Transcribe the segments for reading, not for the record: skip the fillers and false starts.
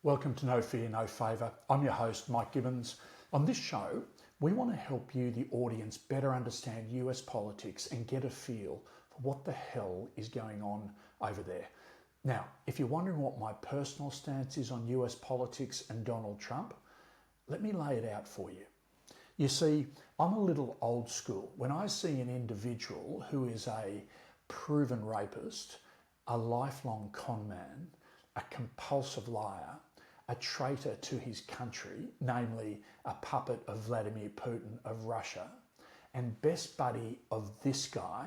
Welcome to No Fear, No Favour. I'm your host, Mike Gibbons. On this show, we want to help you, the audience, better understand US politics and get a feel for what the hell is going on over there. Now, if you're wondering what my personal stance is on US politics and Donald Trump, let me lay it out for you. You see, I'm a little old school. When I see an individual who is a proven rapist, a lifelong con man, a compulsive liar, a traitor to his country, namely a puppet of Vladimir Putin of Russia, and best buddy of this guy,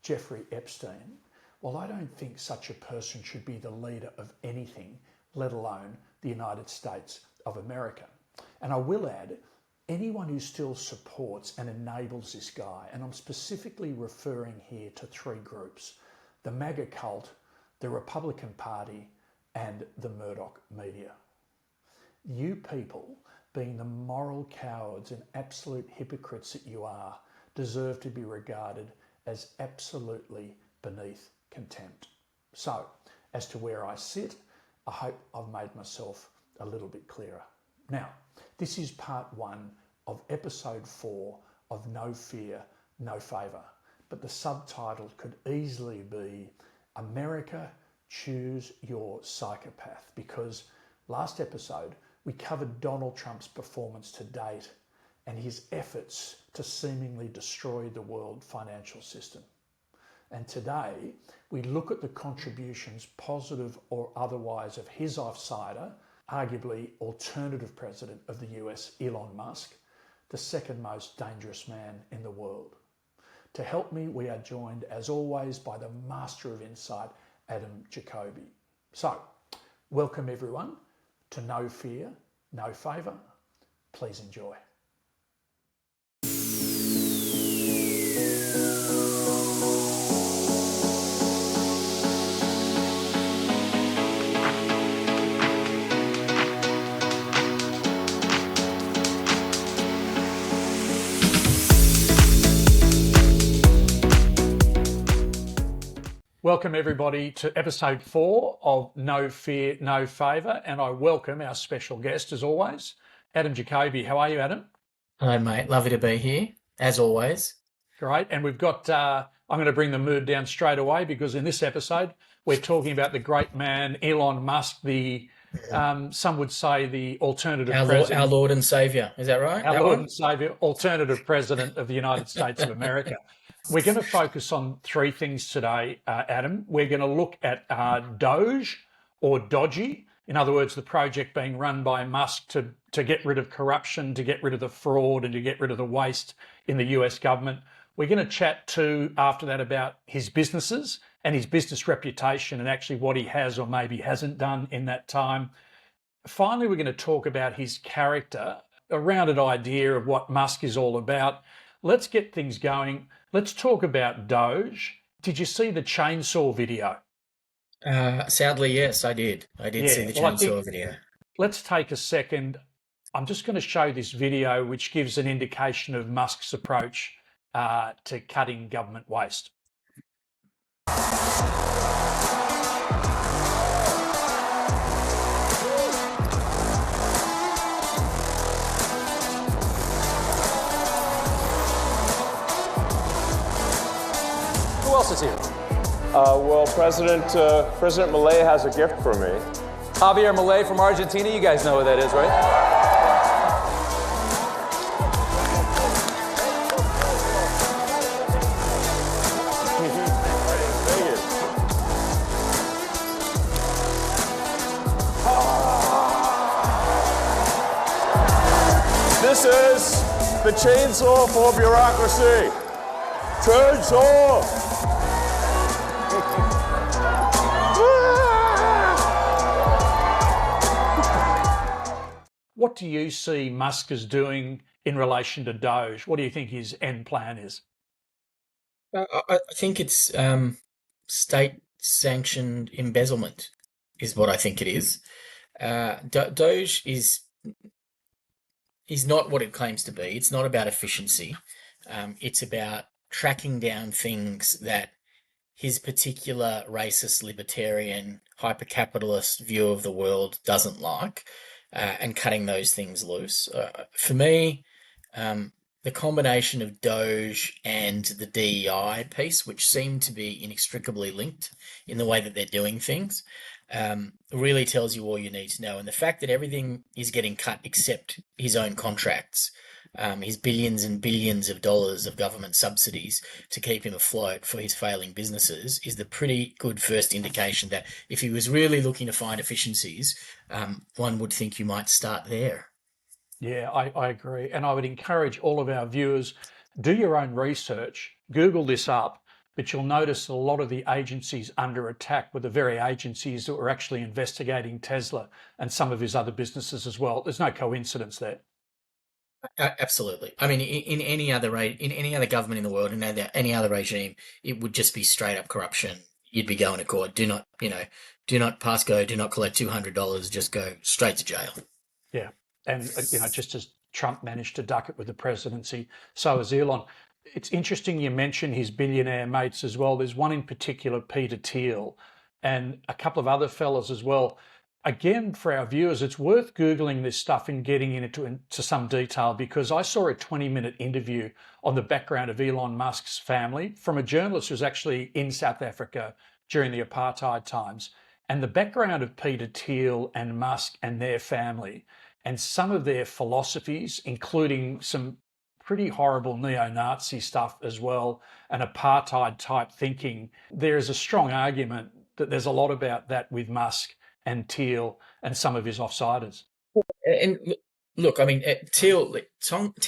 Jeffrey Epstein, well, I don't think such a person should be the leader of anything, let alone the United States of America. And I will add, anyone who still supports and enables this guy, and I'm specifically referring here to three groups: the MAGA cult, the Republican Party, and the Murdoch media. You people, being the moral cowards and absolute hypocrites that you are, deserve to be regarded as absolutely beneath contempt. So, as to where I sit, I hope I've made myself a little bit clearer. Now, this is part one of episode 4 of No Fear, No Favour, but the subtitle could easily be America, Choose Your Psychopath, because last episode we covered Donald Trump's performance to date and his efforts to seemingly destroy the world financial system. And today we look at the contributions, positive or otherwise, of his outsider, arguably alternative president of the US, Elon Musk, the second most dangerous man in the world. To help me, we are joined as always by the master of insight, Adam Jacoby. So, welcome everyone to No Fear, No Favour. Please enjoy. Welcome everybody to episode 4 of No Fear, No Favour, and I welcome our special guest as always, Adam Jacoby. How are you, Adam? Hello, mate. Lovely to be here, as always. Great. And we've got, I'm going to bring the mood down straight away, because in this episode, we're talking about the great man, Elon Musk, some would say the alternative president. Our Lord and Saviour. Is that right? Our Lord and Saviour, alternative president of the United States of America. We're going to focus on three things today, Adam. We're going to look at Doge, or Dodgy. In other words, the project being run by Musk to get rid of corruption, to get rid of the fraud, and to get rid of the waste in the US government. We're going to chat too after that about his businesses and his business reputation, and actually what he has or maybe hasn't done in that time. Finally, we're going to talk about his character, a rounded idea of what Musk is all about. Let's get things going. Let's talk about Doge. Did you see the chainsaw video? Sadly, yes, I did. I did see the chainsaw video. Let's take a second. I'm just going to show this video, which gives an indication of Musk's approach to cutting government waste. Who else is here? Well, President Milei has a gift for me. Javier Milei from Argentina. You guys know who that is, right? Thank you. This is the chainsaw for bureaucracy. Chainsaw! What do you see Musk is doing in relation to Doge? What do you think his end plan is? I think it's state-sanctioned embezzlement is what I think it is. Doge is not what it claims to be. It's not about efficiency. It's about tracking down things that his particular racist, libertarian, hyper-capitalist view of the world doesn't like, and cutting those things loose. For me, the combination of Doge and the DEI piece, which seem to be inextricably linked in the way that they're doing things, really tells you all you need to know. And the fact that everything is getting cut except his own contracts, his billions and billions of dollars of government subsidies to keep him afloat for his failing businesses, is the pretty good first indication that if he was really looking to find efficiencies, one would think you might start there. Yeah, I agree. And I would encourage all of our viewers, do your own research, Google this up, but you'll notice a lot of the agencies under attack were the very agencies that were actually investigating Tesla and some of his other businesses as well. There's no coincidence there. Absolutely. I mean, in any other government in the world, in any other regime, it would just be straight up corruption. You'd be going to court. Do not pass go. Do not collect $200. Just go straight to jail. Yeah. And, just as Trump managed to duck it with the presidency, so has Elon. It's interesting you mention his billionaire mates as well. There's one in particular, Peter Thiel, and a couple of other fellas as well. Again, for our viewers, it's worth Googling this stuff and getting into some detail, because I saw a 20-minute interview on the background of Elon Musk's family from a journalist who was actually in South Africa during the apartheid times. And the background of Peter Thiel and Musk and their family, and some of their philosophies, including some pretty horrible neo-Nazi stuff as well, and apartheid type thinking. There is a strong argument that there's a lot about that with Musk and Thiel and some of his offsiders. And look, I mean, Thiel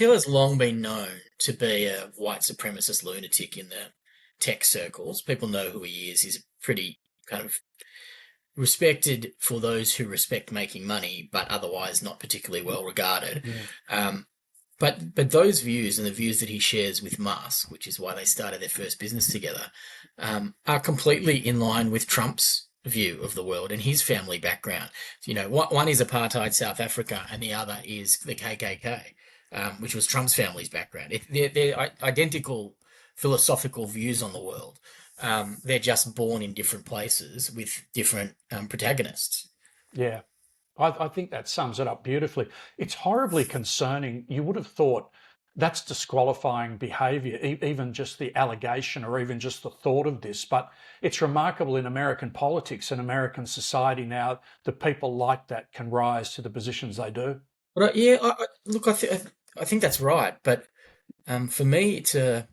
has long been known to be a white supremacist lunatic in the tech circles. People know who he is. He's pretty kind of respected for those who respect making money, but otherwise not particularly well regarded. Yeah. But those views and the views that he shares with Musk, which is why they started their first business together, are completely in line with Trump's view of the world and his family background. One is apartheid South Africa and the other is the KKK, which was Trump's family's background. They're identical philosophical views on the world. They're just born in different places with different protagonists. Yeah, I think that sums it up beautifully. It's horribly concerning. You would have thought that's disqualifying behaviour, even just the allegation or even just the thought of this. But it's remarkable in American politics and American society now that people like that can rise to the positions they do. But I think that's right. But for me, it's a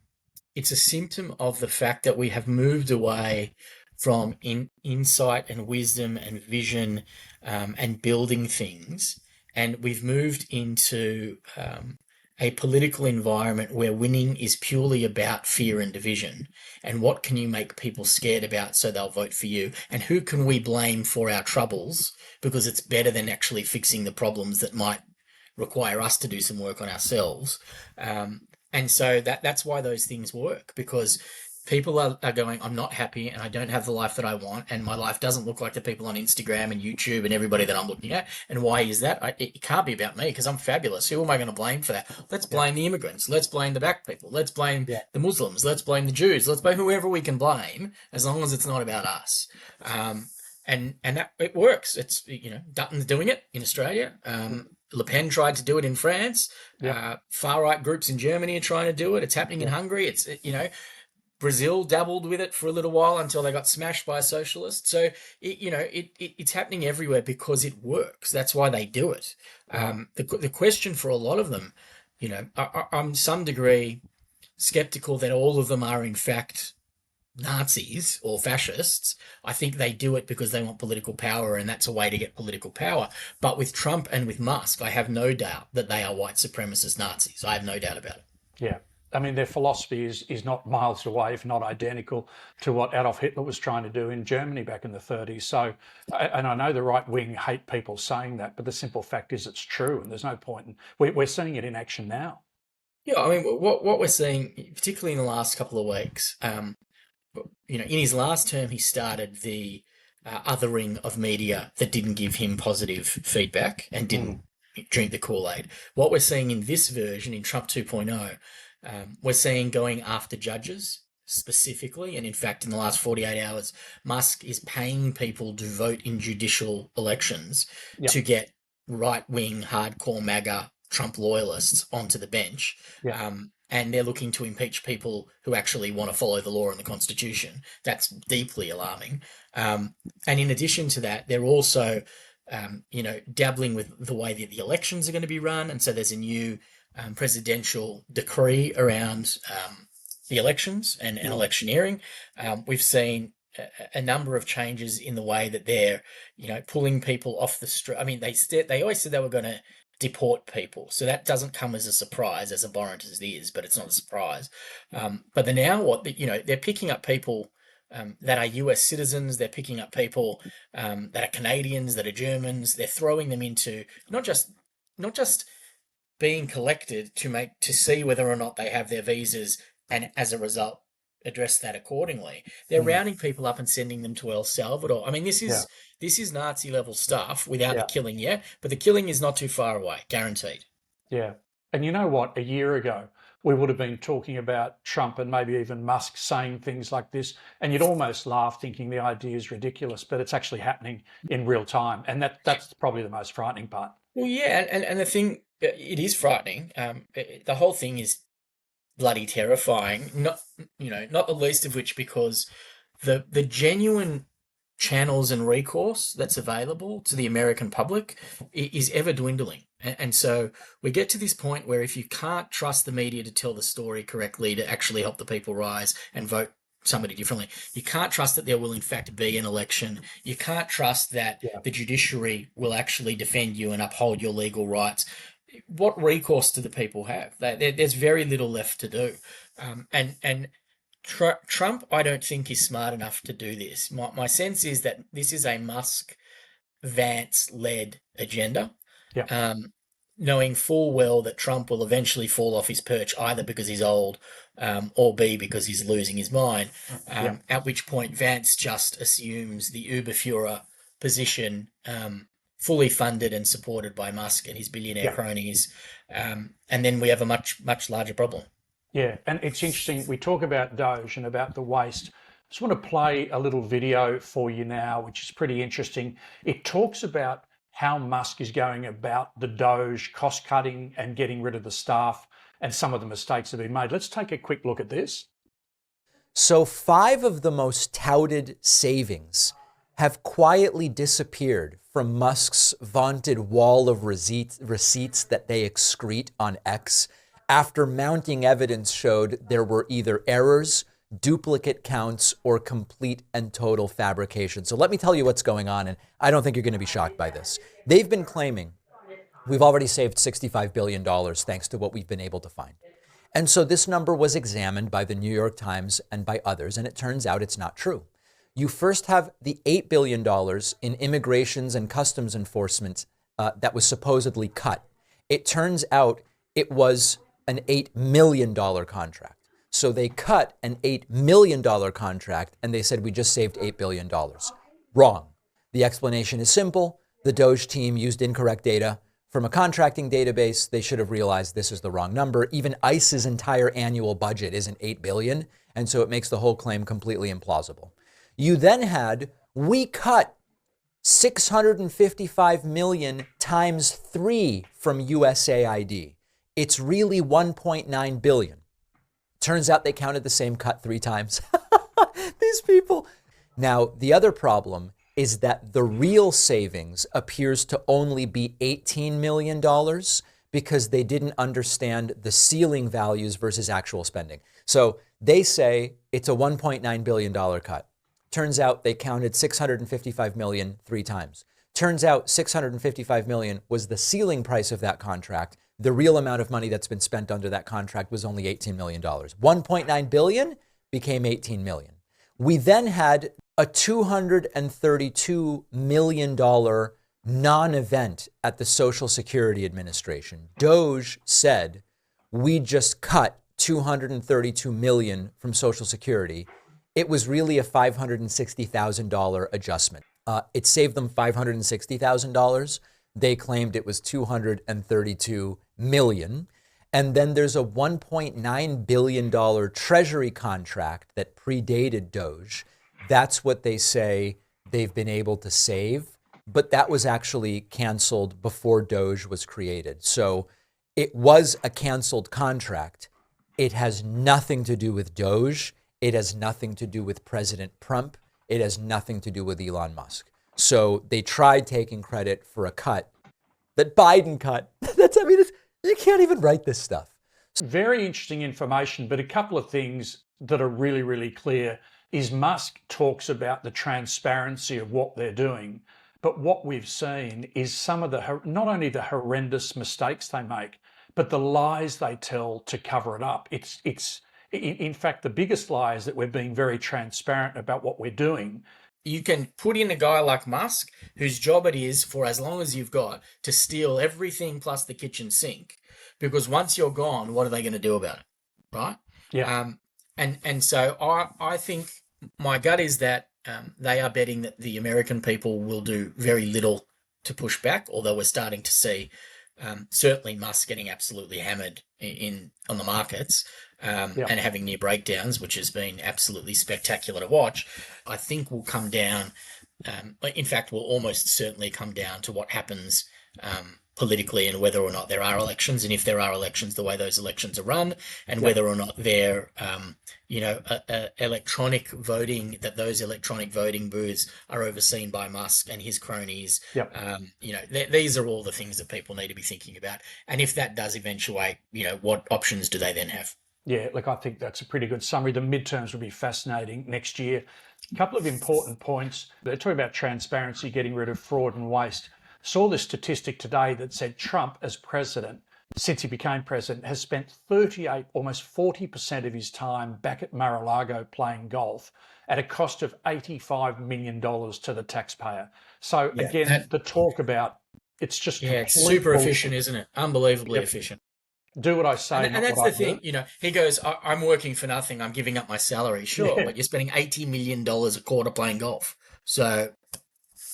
symptom of the fact that we have moved away from insight and wisdom and vision and building things, and we've moved into a political environment where winning is purely about fear and division. And what can you make people scared about so they'll vote for you? And who can we blame for our troubles because it's better than actually fixing the problems that might require us to do some work on ourselves? And so that's why those things work, because people are going, I'm not happy and I don't have the life that I want, and my life doesn't look like the people on Instagram and YouTube and everybody that I'm looking at. And why is that? It can't be about me because I'm fabulous. Who am I going to blame for that? Let's blame the immigrants. Let's blame the black people. Let's blame the Muslims. Let's blame the Jews. Let's blame whoever we can blame, as long as it's not about us. And that it works. It's, Dutton's doing it in Australia. Le Pen tried to do it in France. Far-right groups in Germany are trying to do it. It's happening in Hungary. It's, Brazil dabbled with it for a little while until they got smashed by a socialist. So, it's happening everywhere because it works. That's why they do it. The question for a lot of them, I'm some degree skeptical that all of them are in fact Nazis or fascists. I think they do it because they want political power, and that's a way to get political power. But with Trump and with Musk, I have no doubt that they are white supremacist Nazis. I have no doubt about it. Yeah. I mean, their philosophy is not miles away, if not identical, to what Adolf Hitler was trying to do in Germany back in the 30s. So, and I know the right wing hate people saying that, but the simple fact is it's true, and there's no point. We're seeing it in action now. Yeah, I mean, what we're seeing, particularly in the last couple of weeks, in his last term, he started the othering of media that didn't give him positive feedback and didn't drink the Kool-Aid. What we're seeing in this version, in Trump 2.0, we're seeing going after judges. specifically. And in fact, in the last 48 hours, Musk is paying people to vote in judicial elections to get right-wing, hardcore MAGA Trump loyalists onto the bench. And they're looking to impeach people who actually want to follow the law and the Constitution. That's deeply alarming. And in addition to that, they're also, dabbling with the way that the elections are going to be run. And so there's a new presidential decree around the elections and electioneering. We've seen a number of changes in the way that they're, pulling people off the street. I mean, they always said they were going to deport people, so that doesn't come as a surprise, as abhorrent as it is, but it's not a surprise. But now they're picking up people that are US citizens. They're picking up people that are Canadians, that are Germans. They're throwing them into not just being collected to see whether or not they have their visas, and as a result address that accordingly. They're rounding people up and sending them to El Salvador. I mean, this is Nazi level stuff without the killing yet, but the killing is not too far away, guaranteed. Yeah. And you know what? A year ago, we would have been talking about Trump and maybe even Musk saying things like this, and you'd almost laugh thinking the idea is ridiculous, but it's actually happening in real time. And that's probably the most frightening part. Well, yeah, and the thing, it is frightening. The whole thing is bloody terrifying, not the least of which because the genuine channels and recourse that's available to the American public is ever dwindling. And so we get to this point where if you can't trust the media to tell the story correctly, to actually help the people rise and vote somebody differently, you can't trust that there will in fact be an election. You can't trust that the judiciary will actually defend you and uphold your legal rights. What recourse do the people have? There's very little left to do. And Trump, I don't think, is smart enough to do this. My sense is that this is a Musk-Vance-led agenda, knowing full well that Trump will eventually fall off his perch, either because he's old or B, because he's losing his mind, at which point Vance just assumes the Uberführer position, fully funded and supported by Musk and his billionaire cronies. And then we have a much, much larger problem. Yeah, and it's interesting. We talk about Doge and about the waste. I just want to play a little video for you now, which is pretty interesting. It talks about how Musk is going about the Doge cost cutting and getting rid of the staff and some of the mistakes that have been made. Let's take a quick look at this. So 5 of the most touted savings have quietly disappeared from Musk's vaunted wall of receipts that they excrete on X after mounting evidence showed there were either errors, duplicate counts, or complete and total fabrication. So let me tell you what's going on, and I don't think you're going to be shocked by this. They've been claiming we've already saved $65 billion thanks to what we've been able to find. And so this number was examined by the New York Times and by others, and it turns out it's not true. You first have the $8 billion in immigrations and customs enforcement that was supposedly cut. It turns out it was an $8 million contract. So they cut an $8 million contract and they said we just saved $8 billion. Wrong. The explanation is simple. The Doge team used incorrect data from a contracting database. They should have realized this is the wrong number. Even ICE's entire annual budget isn't $8 billion, and so it makes the whole claim completely implausible. You then had, we cut $655 million times 3 from USAID. It's really $1.9 billion. Turns out they counted the same cut 3 times. These people. Now, the other problem is that the real savings appears to only be $18 million because they didn't understand the ceiling values versus actual spending. So they say it's a $1.9 billion cut. Turns out they counted $655 million 3 times. Turns out $655 million was the ceiling price of that contract. The real amount of money that's been spent under that contract was only $18 million. $1.9 billion became $18 million. We then had a $232 million non-event at the Social Security Administration. Doge said, we just cut $232 million from Social Security. It was really a $560,000 adjustment. It saved them $560,000. They claimed it was $232 million. And then there's a $1.9 billion treasury contract that predated Doge. That's what they say they've been able to save. But that was actually canceled before Doge was created. So it was a canceled contract. It has nothing to do with Doge. It has nothing to do with President Trump. It has nothing to do with Elon Musk. So they tried taking credit for a cut that Biden cut. You can't even write this stuff. Very interesting information, but a couple of things that are really, really clear is Musk talks about the transparency of what they're doing, but what we've seen is some of the, not only the horrendous mistakes they make, but the lies they tell to cover it up. In fact, the biggest lie is that we're being very transparent about what we're doing. You can put in a guy like Musk, whose job it is for as long as you've got to steal everything plus the kitchen sink, because once you're gone, what are they going to do about it, right? Yeah. And so I think my gut is that they are betting that the American people will do very little to push back, although we're starting to see certainly Musk getting absolutely hammered on the markets and having near breakdowns, which has been absolutely spectacular to watch. I think will come down, in fact, will almost certainly come down to what happens politically and whether or not there are elections, and if there are elections, the way those elections are run, and whether or not they're, electronic voting, that those electronic voting booths are overseen by Musk and his cronies. These are all the things that people need to be thinking about. And if that does eventuate, what options do they then have? Yeah, look, I think that's a pretty good summary. The midterms will be fascinating next year. A couple of important points. They're talking about transparency, getting rid of fraud and waste. Saw this statistic today that said Trump, as president, since he became president, has spent 38, almost 40% of his time back at Mar-a-Lago playing golf at a cost of $85 million to the taxpayer. So again, the talk about it's just it's super bullshit. Efficient, isn't it? Unbelievably efficient. Do what I say, and that's the thing. He goes, I'm working for nothing. I'm giving up my salary. Sure, but you're spending $80 million a quarter playing golf. So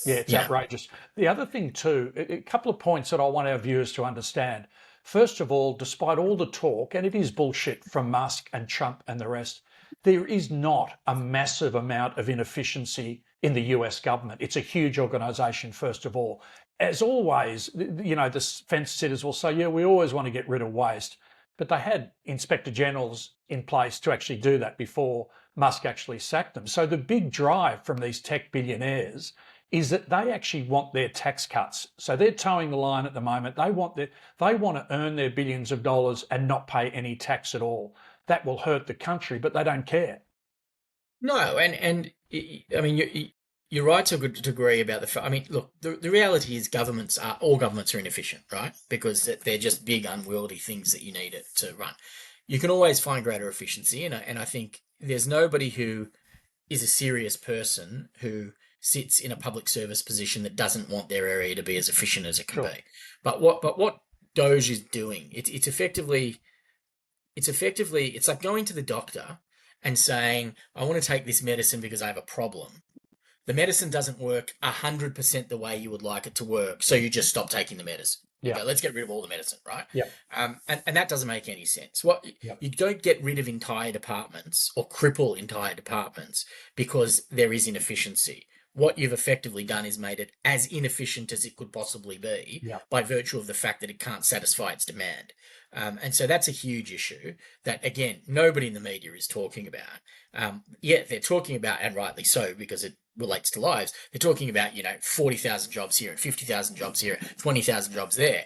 it's outrageous. The other thing too, a couple of points that I want our viewers to understand. First of all, despite all the talk, and it is bullshit from Musk and Trump and the rest, there is not a massive amount of inefficiency in the US government. It's a huge organisation, first of all. As always, the fence sitters will say, we always want to get rid of waste. But they had inspector generals in place to actually do that before Musk actually sacked them. So the big drive from these tech billionaires is that they actually want their tax cuts. So they're towing the line at the moment. They want to earn their billions of dollars and not pay any tax at all. That will hurt the country, but they don't care. No, and I mean, you're right to a degree about the fact. I mean, look, the reality is all governments are inefficient, right? Because they're just big, unwieldy things that you need it to run. You can always find greater efficiency, and I think there's nobody who is a serious person who sits in a public service position that doesn't want their area to be as efficient as it can be. But what Doge is doing, it's effectively it's like going to the doctor and saying, I want to take this medicine because I have a problem. The medicine doesn't work 100% the way you would like it to work, so you just stop taking the medicine. You go, let's get rid of all the medicine, right? And that doesn't make any sense. You don't get rid of entire departments or cripple entire departments because there is inefficiency. What you've effectively done is made it as inefficient as it could possibly be by virtue of the fact that it can't satisfy its demand. And so that's a huge issue that, again, nobody in the media is talking about. They're talking about, and rightly so, because it relates to lives. They're talking about, 40,000 jobs here and 50,000 jobs here, 20,000 jobs there,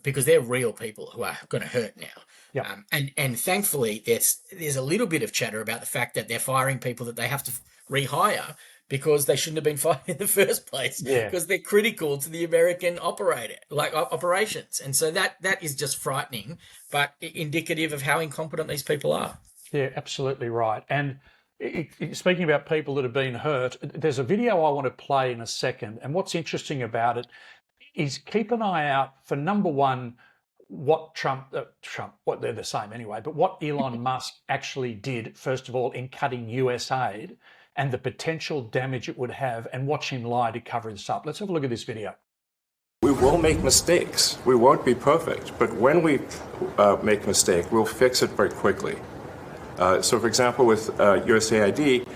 because they're real people who are going to hurt now. And thankfully, there's a little bit of chatter about the fact that they're firing people that they have to rehire because they shouldn't have been fired in the first place, because they're critical to the American operations. And so that is just frightening, but indicative of how incompetent these people are. Yeah, absolutely right. And speaking about people that have been hurt, there's a video I want to play in a second. And what's interesting about it is keep an eye out for, number one, what what they're the same anyway, but what Elon Musk actually did, first of all, in cutting US aid and the potential damage it would have, and watch him lie to cover this up. Let's have a look at this video. We will make mistakes. We won't be perfect. But when we make a mistake, we'll fix it very quickly. So, for example, with USAID,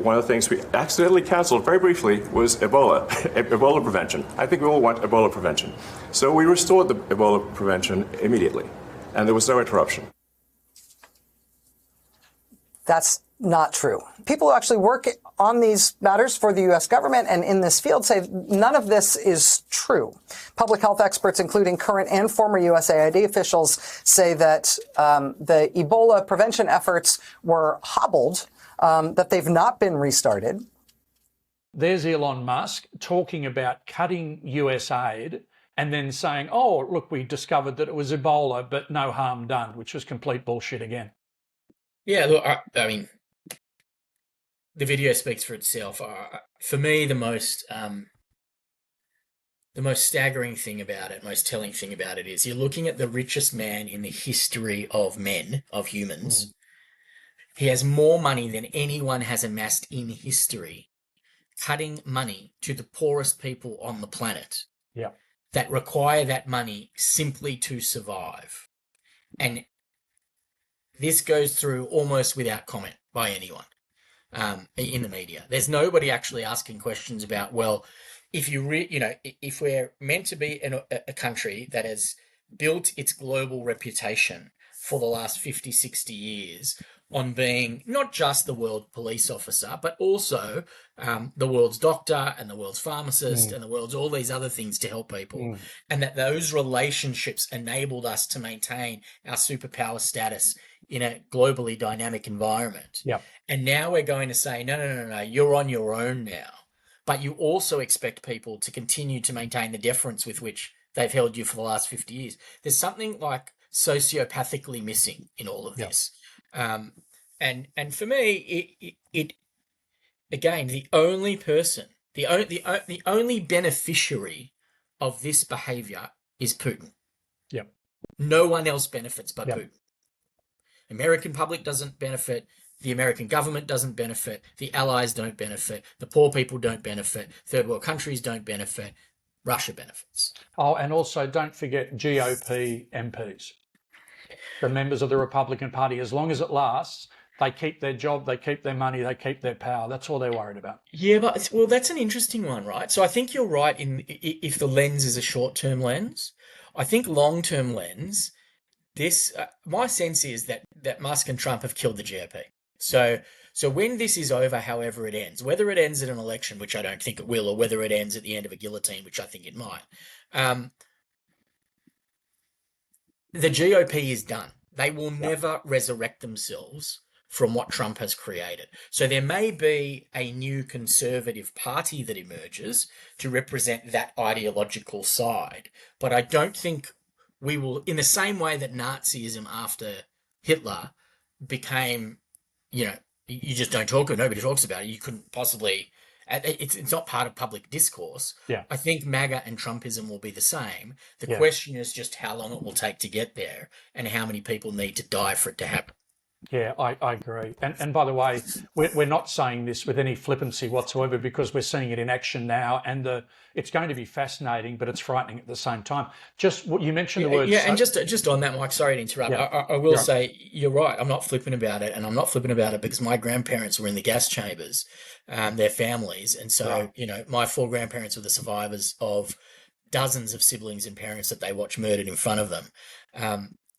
one of the things we accidentally canceled very briefly was Ebola, Ebola prevention. I think we all want Ebola prevention. So we restored the Ebola prevention immediately, and there was no interruption. That's not true. People who actually work on these matters for the U.S. government and in this field say none of this is true. Public health experts, including current and former USAID officials, say that the Ebola prevention efforts were hobbled, that they've not been restarted. There's Elon Musk talking about cutting US aid and then saying, oh, look, we discovered that it was Ebola, but no harm done, which was complete bullshit again. Yeah, look, I mean, the video speaks for itself. For me, the most staggering thing about it, most telling thing about it is you're looking at the richest man in the history of men, of humans. He has more money than anyone has amassed in history, cutting money to the poorest people on the planet that require that money simply to survive. And this goes through almost without comment by anyone in the media. There's nobody actually asking questions about, well, if if we're meant to be in a country that has built its global reputation for the last 50, 60 years on being not just the world police officer, but also the world's doctor and the world's pharmacist and the world's all these other things to help people. And that those relationships enabled us to maintain our superpower status in a globally dynamic environment. And now we're going to say, no, you're on your own now. But you also expect people to continue to maintain the deference with which they've held you for the last 50 years. There's something like sociopathically missing in all of this. And for me, it again, the only person, the only beneficiary of this behavior is Putin. No one else benefits but Putin. American public doesn't benefit. The American government doesn't benefit. The allies don't benefit. The poor people don't benefit. Third world countries don't benefit. Russia benefits. Oh, and also don't forget GOP MPs. The members of the Republican Party, as long as it lasts, they keep their job, they keep their money, they keep their power. That's all they're worried about. Yeah, but well, that's an interesting one, right? So I think you're right if the lens is a short-term lens. I think long-term lens, my sense is that Musk and Trump have killed the GOP. So when this is over, however it ends, whether it ends at an election, which I don't think it will, or whether it ends at the end of a guillotine, which I think it might, the GOP is done. They will never resurrect themselves from what Trump has created. So there may be a new conservative party that emerges to represent that ideological side, but I don't think we will, in the same way that Nazism after Hitler became, you just don't talk about it, nobody talks about it, you couldn't possibly, it's not part of public discourse. I think MAGA and Trumpism will be the same. The question is just how long it will take to get there and how many people need to die for it to happen. Yeah, I agree. And by the way, we're not saying this with any flippancy whatsoever because we're seeing it in action now, and it's going to be fascinating, but it's frightening at the same time. Just what you mentioned the word. Yeah, and just on that, Mike, sorry to interrupt. I will say you're right. I'm not flippant about it, and I'm not flippant about it because my grandparents were in the gas chambers, their families, and so my four grandparents were the survivors of dozens of siblings and parents that they watched murdered in front of them.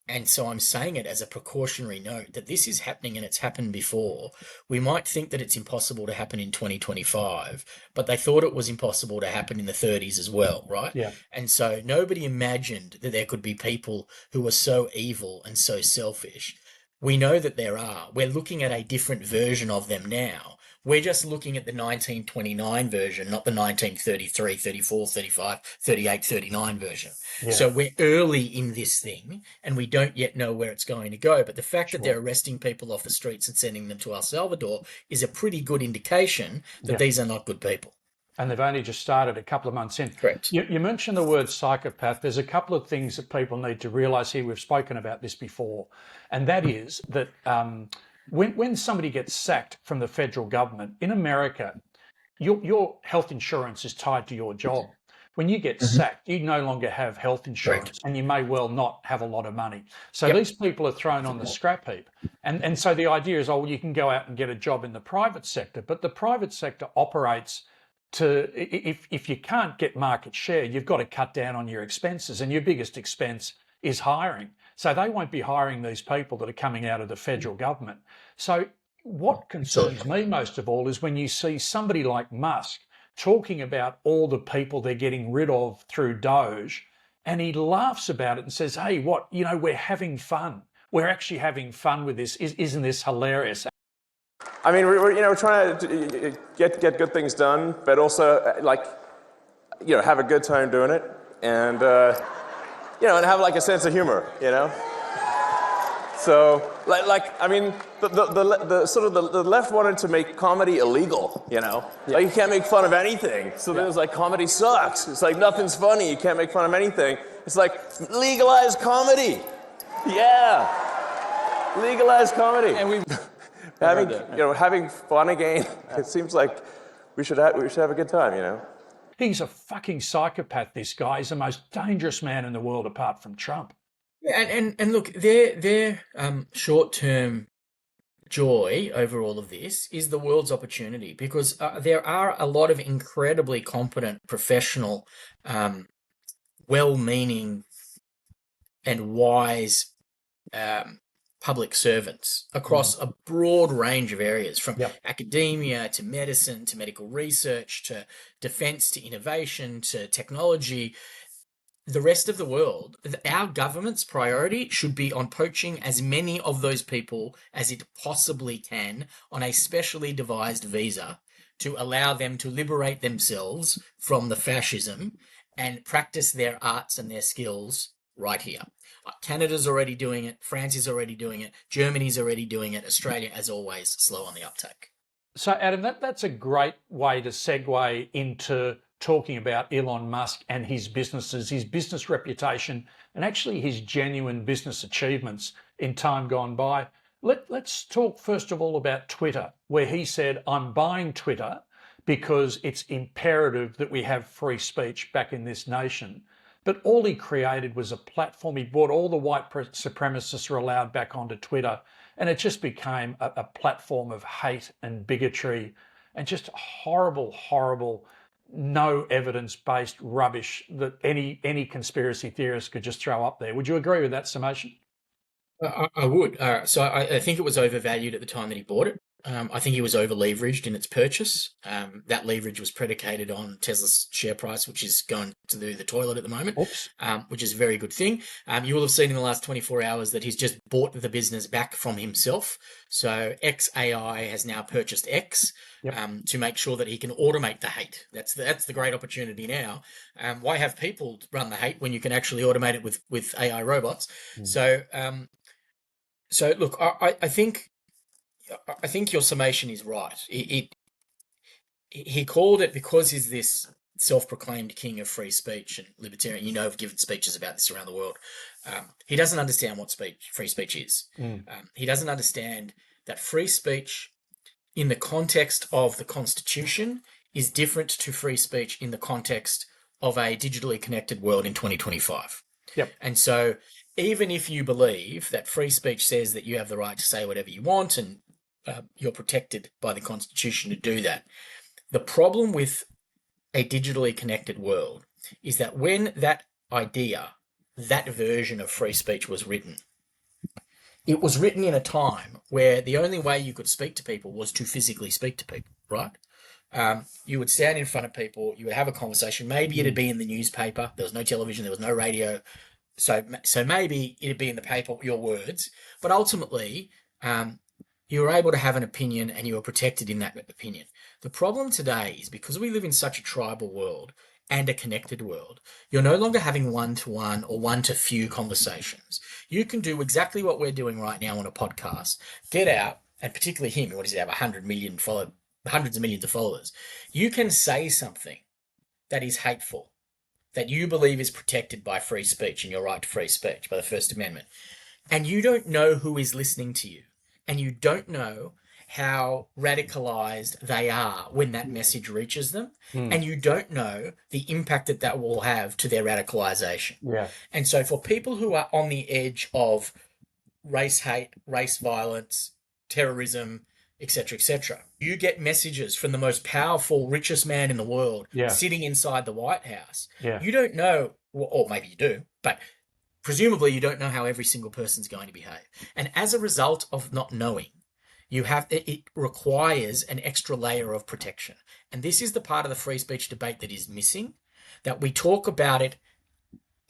And so I'm saying it as a precautionary note that this is happening and it's happened before. We might think that it's impossible to happen in 2025, but they thought it was impossible to happen in the 30s as well, right? And so nobody imagined that there could be people who were so evil and so selfish. We know that there are. We're looking at a different version of them now. We're just looking at the 1929 version, not the 1933, 34, 35, 38, 39 version. So we're early in this thing and we don't yet know where it's going to go. But the fact that they're arresting people off the streets and sending them to El Salvador is a pretty good indication that these are not good people. And they've only just started a couple of months in. Correct. You mentioned the word psychopath. There's a couple of things that people need to realise here. We've spoken about this before. And that is that when somebody gets sacked from the federal government, in America, your health insurance is tied to your job. when you get sacked, you no longer have health insurance and you may well not have a lot of money. So these people are thrown on the scrap heap. And so the idea is, you can go out and get a job in the private sector, but the private sector operates to, if you can't get market share, you've got to cut down on your expenses, and your biggest expense is hiring. So they won't be hiring these people that are coming out of the federal government. So what concerns me most of all is when you see somebody like Musk talking about all the people they're getting rid of through Doge, and he laughs about it and says, hey, we're having fun. We're actually having fun with this. Isn't this hilarious? I mean, we're trying to get good things done, but also have a good time doing it, and and have like a sense of humor, So, I mean, the left wanted to make comedy illegal, Like, you can't make fun of anything. So then it's like, comedy sucks. It's like, nothing's funny. You can't make fun of anything. It's like, legalize comedy. Yeah. Legalize comedy. And we having fun again. It seems like we should have a good time, He's a fucking psychopath, this guy. He's the most dangerous man in the world apart from Trump. Yeah, and look, their short-term joy over all of this is the world's opportunity, because there are a lot of incredibly competent, professional, well-meaning and wise public servants across a broad range of areas, from academia to medicine to medical research to defense to innovation to technology. The rest of the world, our government's priority should be on poaching as many of those people as it possibly can on a specially devised visa to allow them to liberate themselves from the fascism and practice their arts and their skills right here. Canada's already doing it. France is already doing it. Germany's already doing it. Australia, as always, slow on the uptake. So, Adam, that's a great way to segue into talking about Elon Musk and his businesses, his business reputation, and actually his genuine business achievements in time gone by. Let's talk first of all about Twitter, where he said, I'm buying Twitter because it's imperative that we have free speech back in this nation. But all he created was a platform. He brought all the white supremacists were allowed back onto Twitter, and it just became a platform of hate and bigotry and just horrible, no evidence-based rubbish that any conspiracy theorist could just throw up there. Would you agree with that summation? I would. So I think it was overvalued at the time that he bought it. I think he was over-leveraged in its purchase. That leverage was predicated on Tesla's share price, which is going to the toilet at the moment, which is a very good thing. You will have seen in the last 24 hours that he's just bought the business back from himself. So XAI has now purchased X to make sure that he can automate the hate. That's the great opportunity now. Why have people run the hate when you can actually automate it with AI robots? So look, I think your summation is right. He called it, because he's this self-proclaimed king of free speech and libertarian. I've given speeches about this around the world. He doesn't understand what free speech is. He doesn't understand that free speech in the context of the Constitution is different to free speech in the context of a digitally connected world in 2025. And so even if you believe that free speech says that you have the right to say whatever you want and you're protected by the Constitution to do that, the problem with a digitally connected world is that when that idea, that version of free speech was written, it was written in a time where the only way you could speak to people was to physically speak to people, right? You would stand in front of people, you would have a conversation. Maybe it'd be in the newspaper. There was no television, there was no radio. So maybe it'd be in the paper, your words. But ultimately, you were able to have an opinion and you were protected in that opinion. The problem today is, because we live in such a tribal world and a connected world, you're no longer having one-to-one or one-to-few conversations. You can do exactly what we're doing right now on a podcast. Get out, and particularly him, what does he have, 100 million followers, hundreds of millions of followers. You can say something that is hateful, that you believe is protected by free speech and your right to free speech by the First Amendment, and you don't know who is listening to you, and you don't know how radicalized they are when that message reaches them, and you don't know the impact that that will have to their radicalization. Yeah. And so for people who are on the edge of race hate, race violence, terrorism, etc., you get messages from the most powerful, richest man in the world Yeah. sitting inside the White House. Yeah. You don't know, or maybe you do, but presumably you don't know how every single person's going to behave. And as a result of not knowing, it requires an extra layer of protection. And this is the part of the free speech debate that is missing, that we talk about it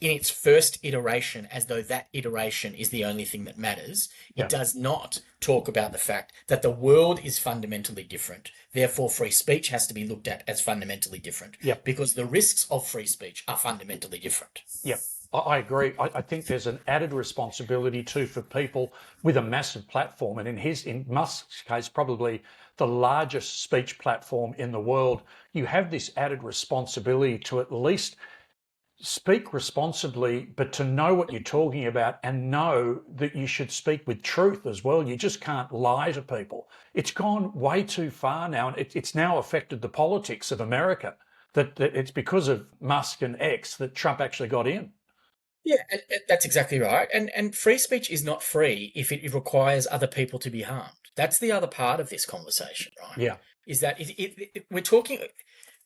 in its first iteration as though that iteration is the only thing that matters. Yeah. It does not talk about the fact that the world is fundamentally different. Therefore, free speech has to be looked at as fundamentally different. Yeah. Because the risks of free speech are fundamentally different. Yep, I agree. I think there's an added responsibility too for people with a massive platform, and in Musk's case, probably the largest speech platform in the world. You have this added responsibility to at least speak responsibly, but to know what you're talking about and know that you should speak with truth as well. You just can't lie to people. It's gone way too far now, and it's now affected the politics of America. That it's because of Musk and X that Trump actually got in. Yeah, and that's exactly right. And free speech is not free if it requires other people to be harmed. That's the other part of this conversation, right? Yeah. Is that we're talking,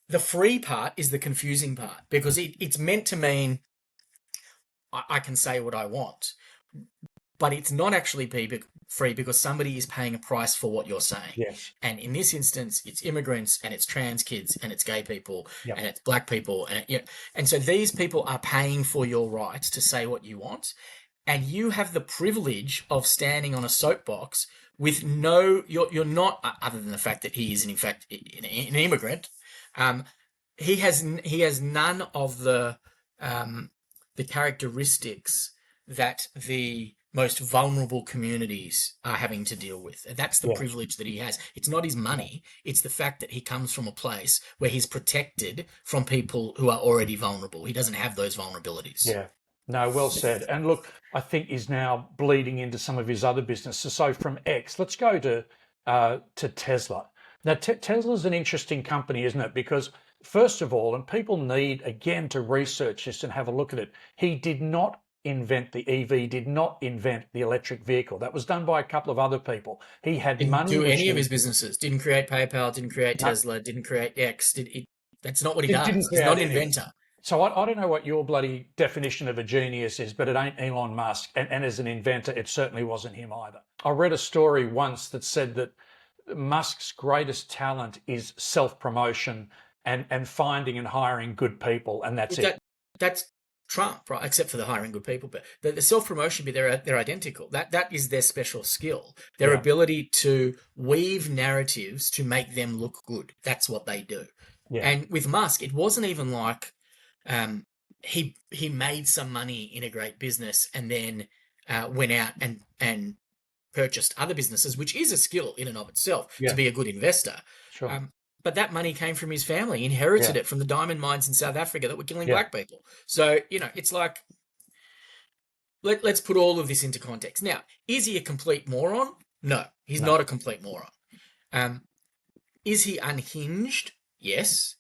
the free part is the confusing part, because it's meant to mean I can say what I want, but it's not actually free because somebody is paying a price for what you're saying. Yes. And in this instance, it's immigrants and it's trans kids and it's gay people Yep. and it's black people. And so these people are paying for your right to say what you want. And you have the privilege of standing on a soapbox with you're not, other than the fact that he is in fact an immigrant. He has none of the characteristics that the most vulnerable communities are having to deal with. And that's the privilege that he has. It's not his money. It's the fact that he comes from a place where he's protected from people who are already vulnerable. He doesn't have those vulnerabilities. Yeah. No, well said. And look, I think he's now bleeding into some of his other businesses. So from X, let's go to Tesla. Now, Tesla's an interesting company, isn't it? Because first of all, and people need, again, to research this and have a look at it, he did not invent the EV, did not invent the electric vehicle. That was done by a couple of other people. He had Didn't money. do any of his businesses. Didn't create PayPal, didn't create Tesla, didn't create X. That's not what he does. He's not an inventor. So I don't know what your bloody definition of a genius is, but it ain't Elon Musk. And as an inventor, it certainly wasn't him either. I read a story once that said that Musk's greatest talent is self-promotion and finding and hiring good people, and that's it. That's Trump, right? Except for the hiring good people, but the self-promotion bit, they're identical. That is their special skill, their ability to weave narratives to make them look good. That's what they do. Yeah. And with Musk, it wasn't even like he made some money in a great business and then went out and purchased other businesses, which is a skill in and of itself to be a good investor. Sure. But that money came from his family. He inherited it from the diamond mines in South Africa that were killing black people. So, it's like, let's put all of this into context. Now, is he a complete moron? No, he's not a complete moron. Is he unhinged? Yes.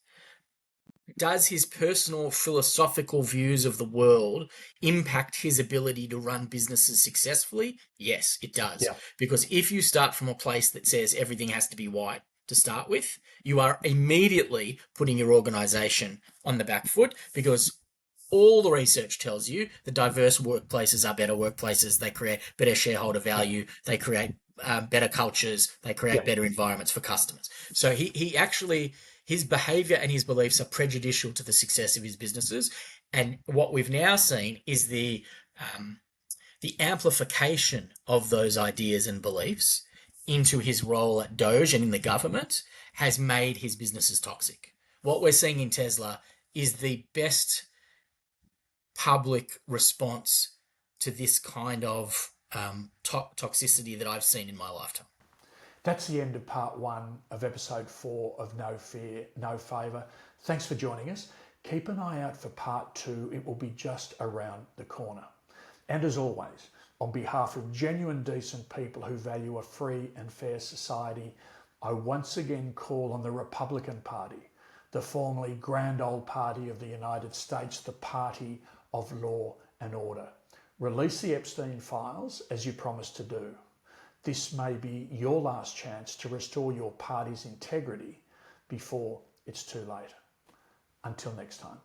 Does his personal philosophical views of the world impact his ability to run businesses successfully? Yes, it does. Yeah. Because if you start from a place that says everything has to be white to start with, you are immediately putting your organization on the back foot, because all the research tells you that diverse workplaces are better workplaces. They create better shareholder value. They create better cultures. They create better environments for customers. So he actually... his behavior and his beliefs are prejudicial to the success of his businesses. And what we've now seen is the amplification of those ideas and beliefs into his role at Doge and in the government has made his businesses toxic. What we're seeing in Tesla is the best public response to this kind of toxicity that I've seen in my lifetime. That's the end of part 1 of episode 4 of No Fear, No Favour. Thanks for joining us. Keep an eye out for part 2. It will be just around the corner. And as always, on behalf of genuine, decent people who value a free and fair society, I once again call on the Republican Party, the formerly grand old party of the United States, the party of law and order. Release the Epstein files as you promised to do. This may be your last chance to restore your party's integrity before it's too late. Until next time.